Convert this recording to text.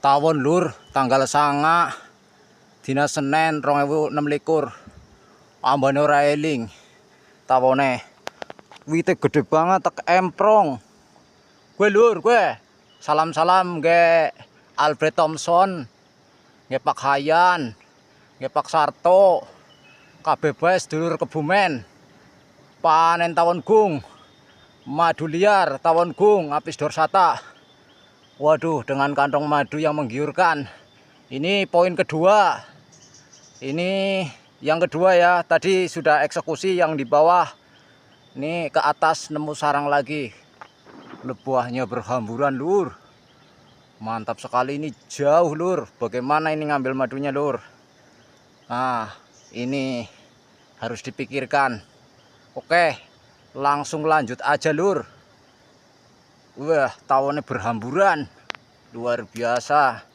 Tawon lur, tanggal 9 dina Senin 2026. Ambane ora eling. Tawone. Wite gede banget tek emprong. Gue lur, gue. Salam-salam ge Albert Thompson, ge Pak Hayan, ge Pak Sarto, kabeh bae sedulur Kebumen. Panen tawon gung, madu liar, tawon gung, apis dorsata. Waduh, dengan kantong madu yang menggiurkan. Ini poin kedua. Ini yang kedua ya. Tadi sudah eksekusi yang di bawah. Ini ke atas nemu sarang lagi. Buahnya berhamburan lur. Mantap sekali, ini jauh lur. Bagaimana ini ngambil madunya lur? Nah, ini harus dipikirkan. Oke, langsung lanjut aja lur. Wah, tawonnya berhamburan. Luar biasa.